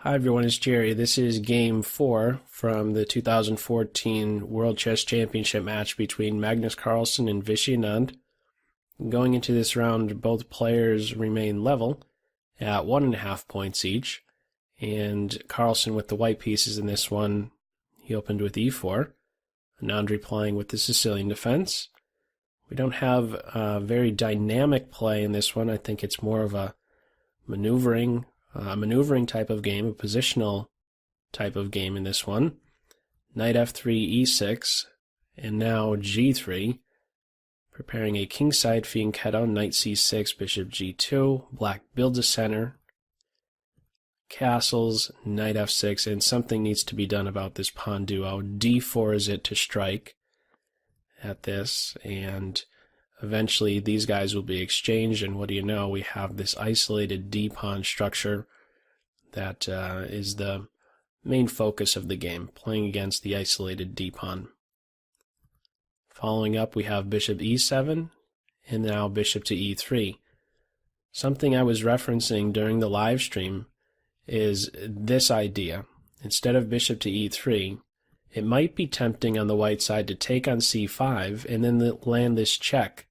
Hi everyone, it's Jerry. This is Game 4 from the 2014 World Chess Championship match between Magnus Carlsen and Viswanathan Anand. Going into this round, both players remain level at 1.5 points each, and Carlsen with the white pieces in this one, he opened with e4, Anand replying with the Sicilian defense. We don't have a very dynamic play in this one. I think it's more of a maneuvering type of game, a positional type of game in this one. Knight f3, e6, and now g3, preparing a kingside fianchetto, knight c6, bishop g2, black builds a center, castles, knight f6, and something needs to be done about this pawn duo. d4 is it to strike at this, and eventually these guys will be exchanged, and what do you know, we have this isolated d-pawn structure that is the main focus of the game, playing against the isolated d-pawn. Following up, we have bishop e7, and now bishop to e3. Something I was referencing during the live stream is this idea. Instead of bishop to e3, it might be tempting on the white side to take on c5 and then land this check.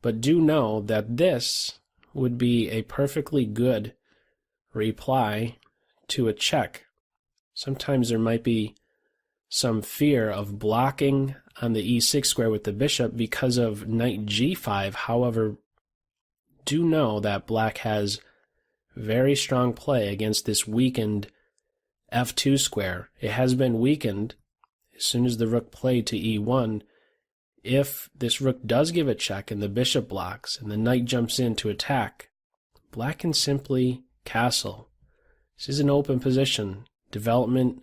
But do know that this would be a perfectly good reply to a check. Sometimes there might be some fear of blocking on the e6 square with the bishop because of knight g5. However, do know that black has very strong play against this weakened f2 square. It has been weakened as soon as the rook played to e1. If this rook does give a check and the bishop blocks and the knight jumps in to attack, black can simply castle. This is an open position. Development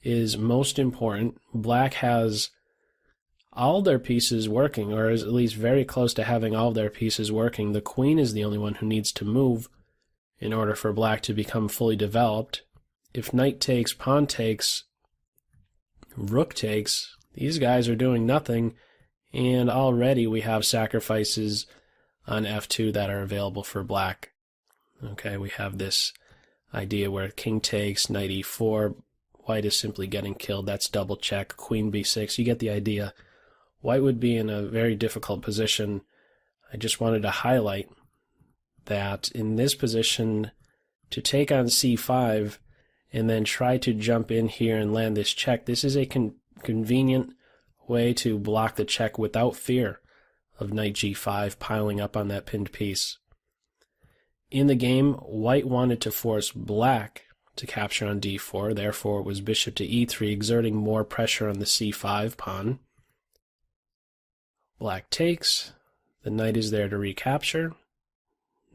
is most important. Black has all their pieces working, or is at least very close to having all their pieces working. The queen is the only one who needs to move in order for black to become fully developed. If knight takes, pawn takes, rook takes, these guys are doing nothing, and already we have sacrifices on f2 that are available for black. Okay, we have this idea where king takes, knight e4, white is simply getting killed. That's double check, queen b6, you get the idea. White would be in a very difficult position. I just wanted to highlight that in this position, to take on c5 and then try to jump in here and land this check, this is a convenient way to block the check without fear of knight g5 piling up on that pinned piece. In the game, white wanted to force black to capture on d4, therefore it was bishop to e3, exerting more pressure on the c5 pawn. Black takes, the knight is there to recapture.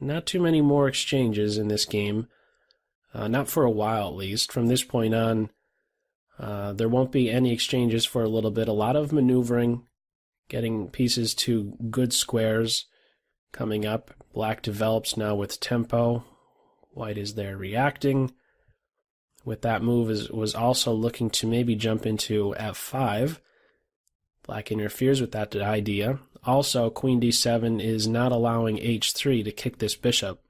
Not too many more exchanges in this game, not for a while at least. From this point on, there won't be any exchanges for a little bit. A lot of maneuvering, getting pieces to good squares coming up. Black develops now with tempo. White is there reacting. With that move was also looking to maybe jump into f5. Black interferes with that idea. Also, queen d7 is not allowing h3 to kick this bishop.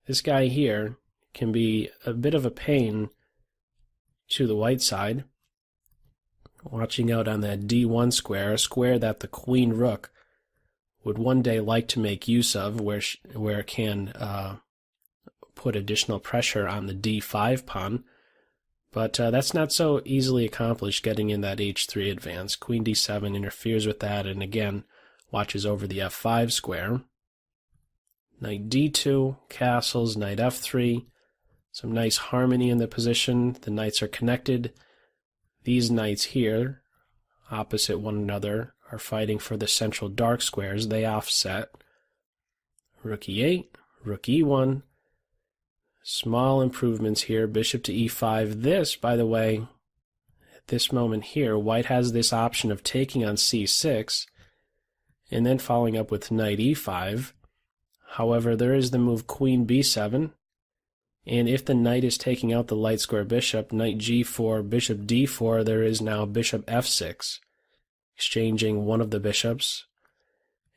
This guy here can be a bit of a pain to the white side. Watching out on that d1 square, a square that the queen rook would one day like to make use of, where it can put additional pressure on the d5 pawn. But that's not so easily accomplished, getting in that h3 advance. Queen d7 interferes with that, and again watches over the f5 square. Knight d2, castles, knight f3. Some nice harmony in the position. The knights are connected. These knights here, opposite one another, are fighting for the central dark squares. They offset. Rook e8, rook e1. Small improvements here. Bishop to e5. This, by the way, at this moment here, white has this option of taking on c6 and then following up with knight e5. However, there is the move queen b7. And if the knight is taking out the light square bishop, knight g4, bishop d4, there is now bishop f6, exchanging one of the bishops.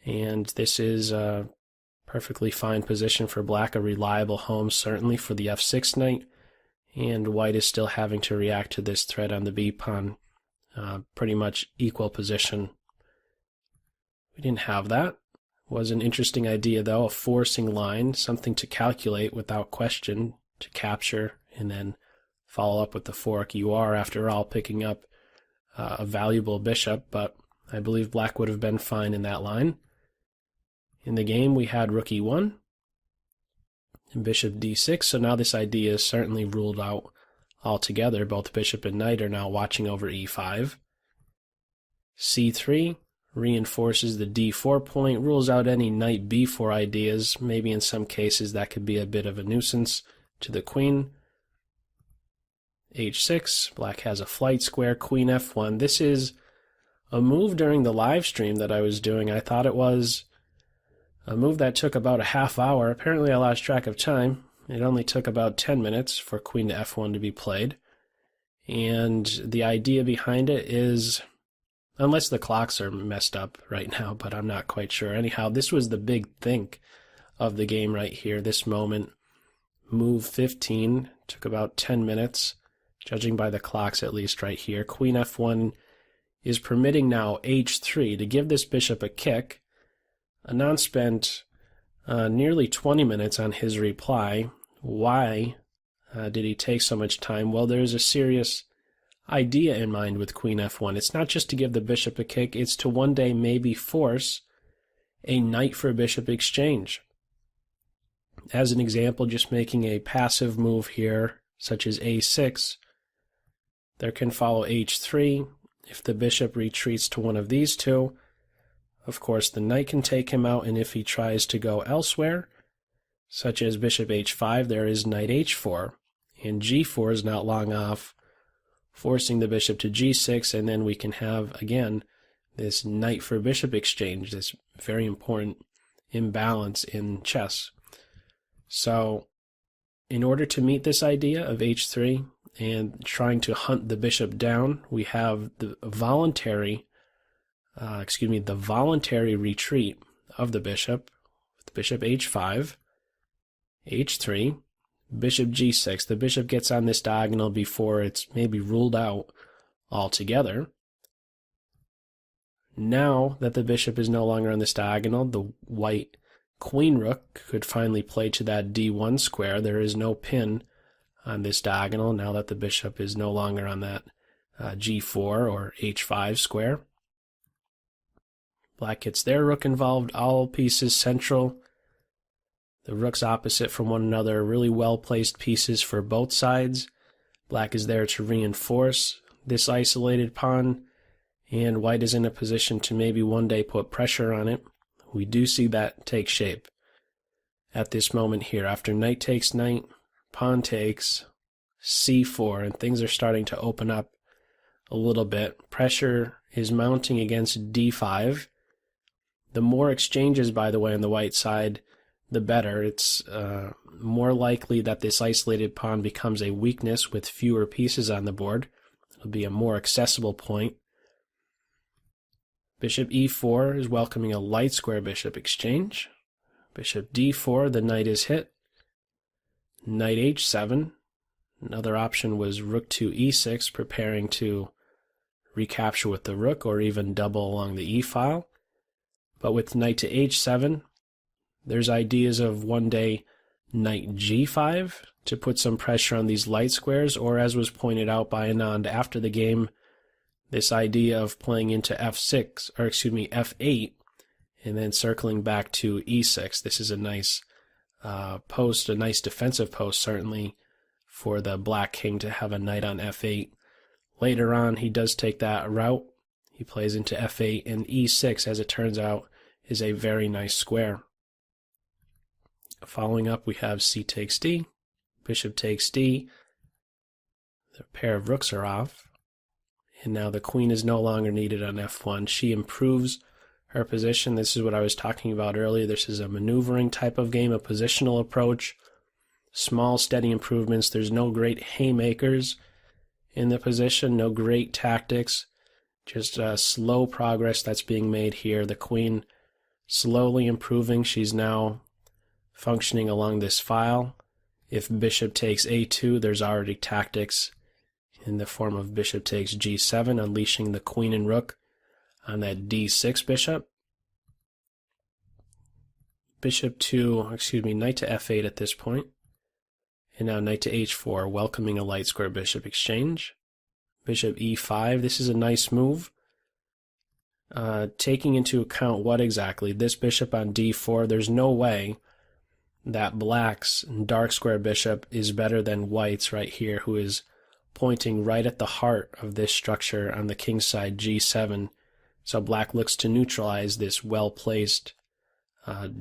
And this is a perfectly fine position for black, a reliable home certainly for the f6 knight. and white is still having to react to this threat on the b pawn. Pretty much equal position. We didn't have that. Was an interesting idea though, a forcing line, something to calculate without question, to capture and then follow up with the fork. You are, after all, picking up a valuable bishop, but I believe black would have been fine in that line. In the game we had rook e1 and bishop d6, so now this idea is certainly ruled out altogether. Both bishop and knight are now watching over e5. c3 reinforces the d4 point, rules out any knight b4 ideas. Maybe in some cases that could be a bit of a nuisance to the queen. h6, black has a flight square, queen f1. This is a move during the live stream that I was doing. I thought it was a move that took about a half hour. Apparently I lost track of time. It only took about 10 minutes for queen to f1 to be played. And the idea behind it is, unless the clocks are messed up right now, but I'm not quite sure. Anyhow, this was the big think of the game right here, this moment. Move 15 took about 10 minutes, judging by the clocks at least right here. Queen f1 is permitting now h3 to give this bishop a kick. Anand spent nearly 20 minutes on his reply. Why did he take so much time? Well, there's a serious idea in mind with queen f1. It's not just to give the bishop a kick, it's to one day maybe force a knight for bishop exchange. As an example, just making a passive move here, such as a6, there can follow h3. If the bishop retreats to one of these two, of course the knight can take him out, and if he tries to go elsewhere, such as bishop h5, there is knight h4, and g4 is not long off, forcing the bishop to g6, and then we can have, again, this knight for bishop exchange, this very important imbalance in chess. So, in order to meet this idea of h3 and trying to hunt the bishop down, we have the voluntary retreat of the bishop, with bishop h5, h3, bishop g6. The bishop gets on this diagonal before it's maybe ruled out altogether. Now that the bishop is no longer on this diagonal, the white queen rook could finally play to that d1 square. There is no pin on this diagonal now that the bishop is no longer on that g4 or h5 square. Black gets their rook involved, all pieces central. The rooks opposite from one another, really well-placed pieces for both sides. Black is there to reinforce this isolated pawn, and white is in a position to maybe one day put pressure on it. We do see that take shape at this moment here. After knight takes knight, pawn takes, c4, and things are starting to open up a little bit. Pressure is mounting against d5. The more exchanges, by the way, on the white side, the better. It's more likely that this isolated pawn becomes a weakness with fewer pieces on the board. It'll be a more accessible point. Bishop e4 is welcoming a light square bishop exchange. Bishop d4, the knight is hit. Knight h7. Another option was rook to e6, preparing to recapture with the rook or even double along the e-file. But with knight to h7, there's ideas of one day knight g5 to put some pressure on these light squares, or as was pointed out by Anand after the game, this idea of playing into f8 and then circling back to e6. This is a nice post, a nice defensive post certainly for the black king to have a knight on f8. Later on he does take that route. He plays into f8, and e6, as it turns out, is a very nice square. Following up, we have c takes d, bishop takes d, the pair of rooks are off, and now the queen is no longer needed on f1. She improves her position. This is what I was talking about earlier. This is a maneuvering type of game, a positional approach, small steady improvements. There's no great haymakers in the position, no great tactics, just slow progress that's being made here. The queen slowly improving. She's now functioning along this file If bishop takes a2, there's already tactics in the form of bishop takes g7, unleashing the queen and rook on that d6 bishop. Knight to f8 at this point. And now knight to h4, welcoming a light square bishop exchange. Bishop e5, this is a nice move. Taking into account what exactly? This bishop on d4, there's no way that black's dark square bishop is better than white's right here, who is pointing right at the heart of this structure on the king side, g7. So black looks to neutralize this well-placed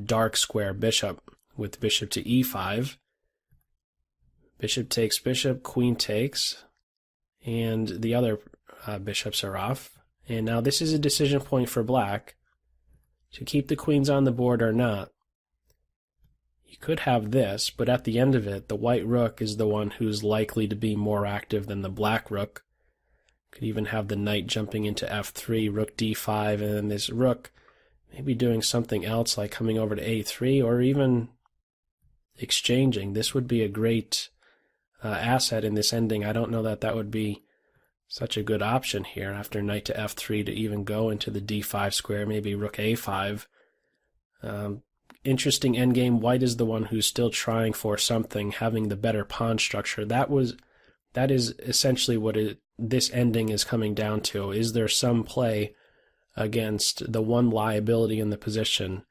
dark square bishop with bishop to e5. Bishop takes bishop, queen takes, and the other bishops are off. And now this is a decision point for black to keep the queens on the board or not. You could have this, but at the end of it, the white rook is the one who's likely to be more active than the black rook. Could even have the knight jumping into f3, rook d5, and then this rook maybe doing something else like coming over to a3 or even exchanging. This would be a great asset in this ending. I don't know that that would be such a good option here after knight to f3 to even go into the d5 square, maybe rook a5. Interesting endgame. White is the one who's still trying for something, having the better pawn structure. That is essentially what this ending is coming down to. Is there some play against the one liability in the position,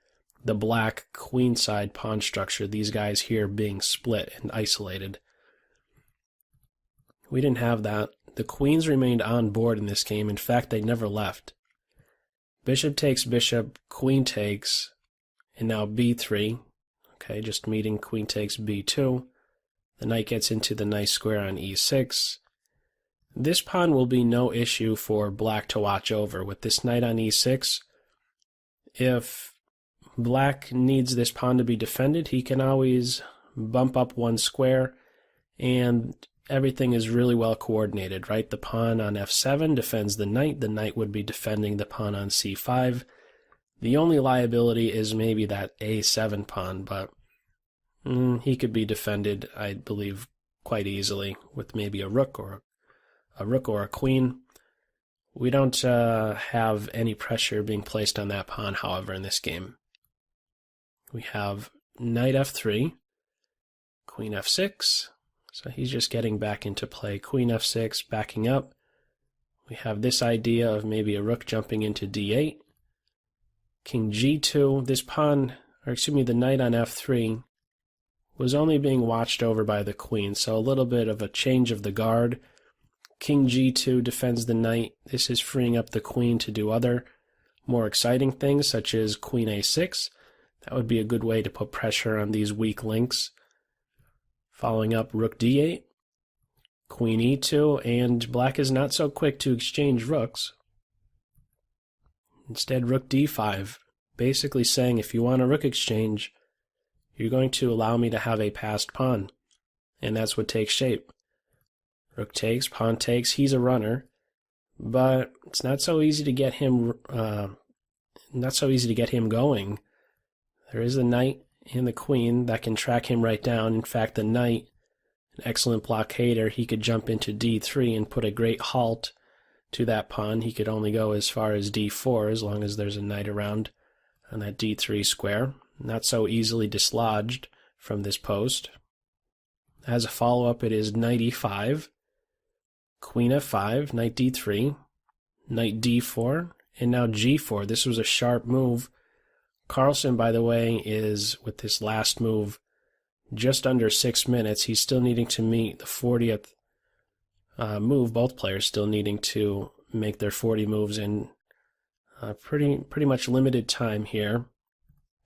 the black queenside pawn structure, these guys here being split and isolated? We didn't have that. The queens remained on board in this game. In fact, they never left. Bishop takes bishop, queen takes, and now b3. Okay, just meeting queen takes b2. The knight gets into the nice square on e6. This pawn will be no issue for black to watch over. With this knight on e6, if black needs this pawn to be defended, he can always bump up one square, and everything is really well coordinated, right? The pawn on f7 defends the knight would be defending the pawn on c5. The only liability is maybe that a7 pawn, but he could be defended, I believe, quite easily with maybe a rook or a queen. We don't have any pressure being placed on that pawn, however, in this game. We have knight f3, queen f6, so he's just getting back into play. Queen f6, backing up. We have this idea of maybe a rook jumping into d8. King g2, this pawn, or excuse me, the knight on f3 was only being watched over by the queen, so a little bit of a change of the guard. King g2 defends the knight. This is freeing up the queen to do other more exciting things, such as queen a6. That would be a good way to put pressure on these weak links. Following up, rook d8, queen e2, and black is not so quick to exchange rooks. Instead, rook d5, basically saying if you want a rook exchange, you're going to allow me to have a passed pawn, and that's what takes shape. Rook takes, pawn takes, he's a runner, but it's not so easy to get him going. There is the knight and the queen that can track him right down. In fact, the knight, an excellent blockader, he could jump into d3 and put a great halt to that pawn. He could only go as far as d4 as long as there's a knight around on that d3 square. Not so easily dislodged from this post. As a follow-up, it is knight e5, queen f5, knight d3, knight d4, and now g4. This was a sharp move. Carlsen, by the way, is, with this last move, just under 6 minutes. He's still needing to meet the 40th move. Both players still needing to make their 40 moves in pretty much limited time here.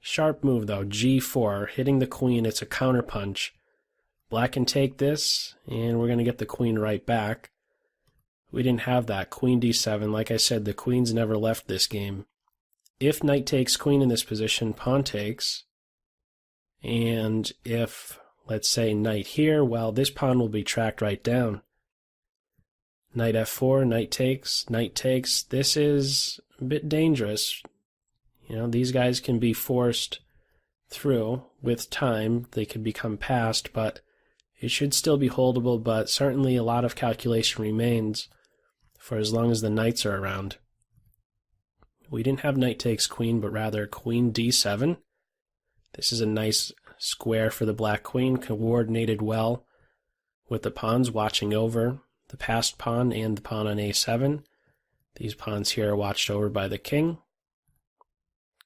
Sharp move, though, g4, hitting the queen. It's a counterpunch. Black can take this, and we're going to get the queen right back. We didn't have that. Queen d7. Like I said, the queens never left this game. If knight takes queen in this position, pawn takes. And if, let's say, knight here, well, this pawn will be tracked right down. Knight f4, knight takes, knight takes. This is a bit dangerous. You know, these guys can be forced through with time. They can become passed, but it should still be holdable, but certainly a lot of calculation remains for as long as the knights are around. We didn't have knight takes queen, but rather queen d7. This is a nice square for the black queen, coordinated well with the pawns watching over the passed pawn and the pawn on a7. These pawns here are watched over by the king.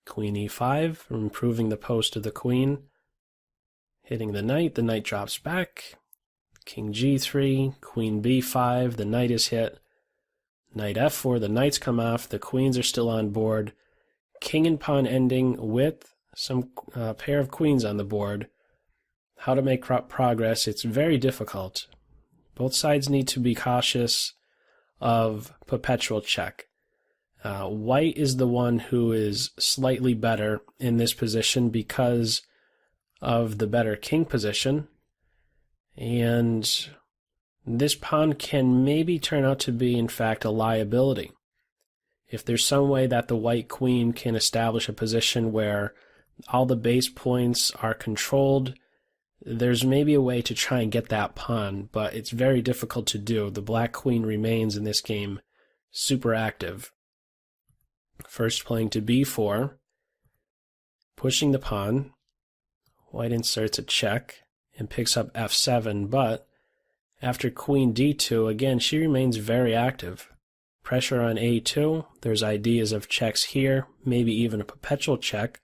Queen e5, improving the post of the queen. Hitting the knight drops back. King g3, queen b5, the knight is hit. Knight f4, the knights come off, the queens are still on board. King and pawn ending with some pair of queens on the board. How to make progress, it's very difficult. Both sides need to be cautious of perpetual check. White is the one who is slightly better in this position because of the better king position, and this pawn can maybe turn out to be, in fact, a liability. If there's some way that the white queen can establish a position where all the base points are controlled, there's maybe a way to try and get that pawn, but it's very difficult to do. The black queen remains in this game super active. First playing to b4, pushing the pawn. White inserts a check and picks up f7, but after queen d2, again, she remains very active. Pressure on a2, there's ideas of checks here, maybe even a perpetual check.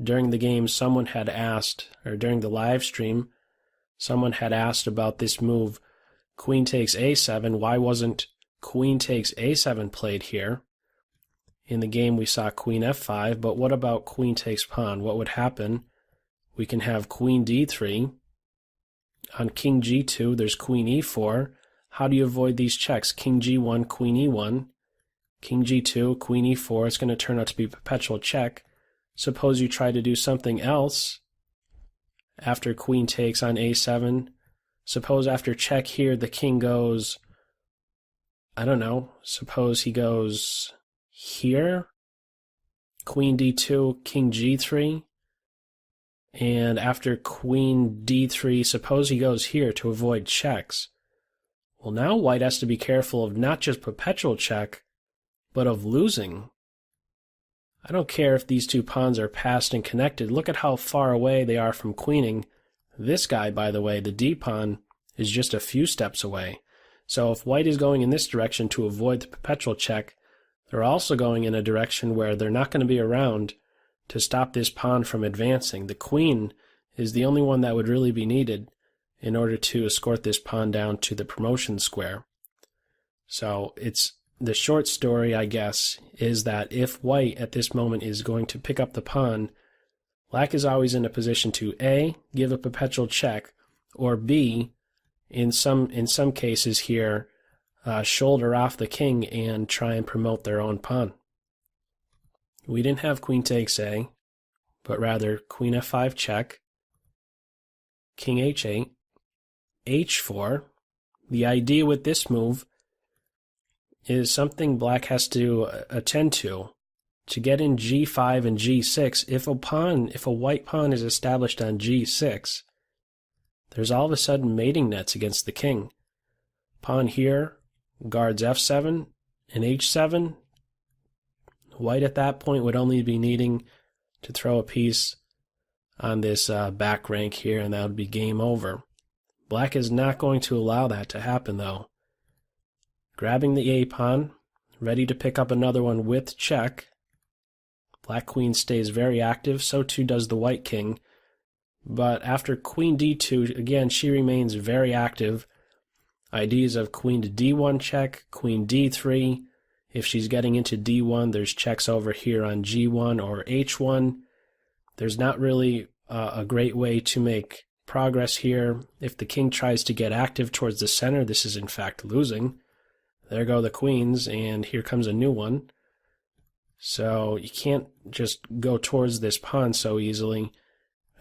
During the game, someone had asked, or during the live stream, someone had asked about this move, queen takes a7, why wasn't queen takes a7 played here? In the game we saw queen f5, but what about queen takes pawn? What would happen? We can have queen d3. On king g2, there's queen e4. How do you avoid these checks? King g1, queen e1. King g2, queen e4. It's going to turn out to be a perpetual check. Suppose you try to do something else after queen takes on a7. Suppose after check here, the king goes, I don't know, suppose he goes here. Queen d2, king g3. And after queen d3, suppose he goes here to avoid checks. Well, now white has to be careful of not just perpetual check, but of losing. I don't care if these two pawns are passed and connected. Look at how far away they are from queening. This guy, by the way, the d pawn, is just a few steps away. So if white is going in this direction to avoid the perpetual check, they're also going in a direction where they're not going to be around to stop this pawn from advancing. The queen is the only one that would really be needed in order to escort this pawn down to the promotion square. So it's the short story, I guess, is that if white at this moment is going to pick up the pawn, black is always in a position to A, give a perpetual check, or B, in some cases here, shoulder off the king and try and promote their own pawn. We didn't have queen takes A, but rather queen f5 check, king h8, h4. The idea with this move is something black has to attend to get in g5 and g6. If a white pawn is established on g6, there's all of a sudden mating nets against the king. Pawn here guards f7 and h7. White at that point would only be needing to throw a piece on this back rank here, and that would be game over. Black is not going to allow that to happen, though. Grabbing the a pawn, ready to pick up another one with check. Black queen stays very active, so too does the white king. But after queen d2, again, she remains very active. Ideas of queen to d1 check, queen d3. If she's getting into d1, there's checks over here on g1 or h1. There's not really a great way to make progress here. If the king tries to get active towards the center, this is in fact losing. There go the queens, and here comes a new one. So you can't just go towards this pawn so easily.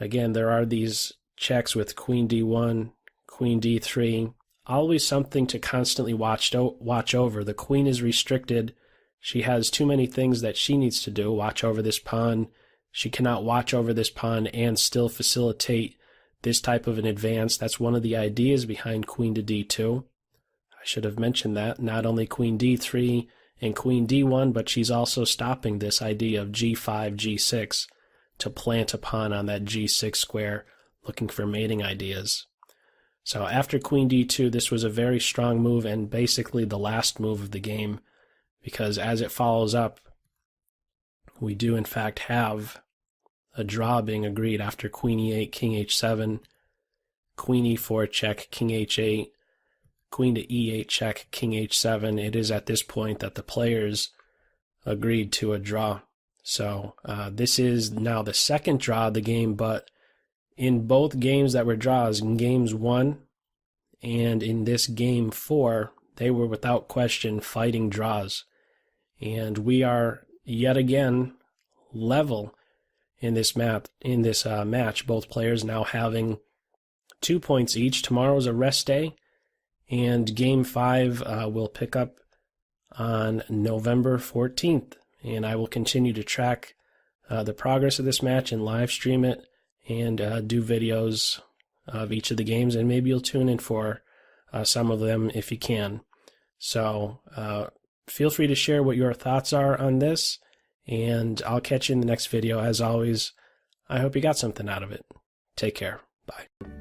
Again, there are these checks with queen d1, queen d3. Always something to constantly watch over. The queen is restricted. She has too many things that she needs to do. Watch over this pawn. She cannot watch over this pawn and still facilitate this type of an advance. That's one of the ideas behind Queen to D2. I should have mentioned that. Not only Queen D3 and Queen D1, but she's also stopping this idea of G5, G6 to plant a pawn on that G6 square, looking for mating ideas. So after Queen D2, this was a very strong move and basically the last move of the game, because as it follows up, we do in fact have a draw being agreed after Queen E8, King H7, Queen E4 check, King H8, Queen to E8 check, King H7. It is at this point that the players agreed to a draw. So this is now the second draw of the game, but in both games that were draws, in games 1 and in this game 4, they were without question fighting draws. And we are yet again level in this match. Both players now having 2 points each. Tomorrow's a rest day, and game 5 will pick up on November 14th. And I will continue to track the progress of this match and live stream it and do videos of each of the games, and maybe you'll tune in for some of them if you can. So feel free to share what your thoughts are on this, and I'll catch you in the next video. As always, I hope you got something out of it. Take care. Bye.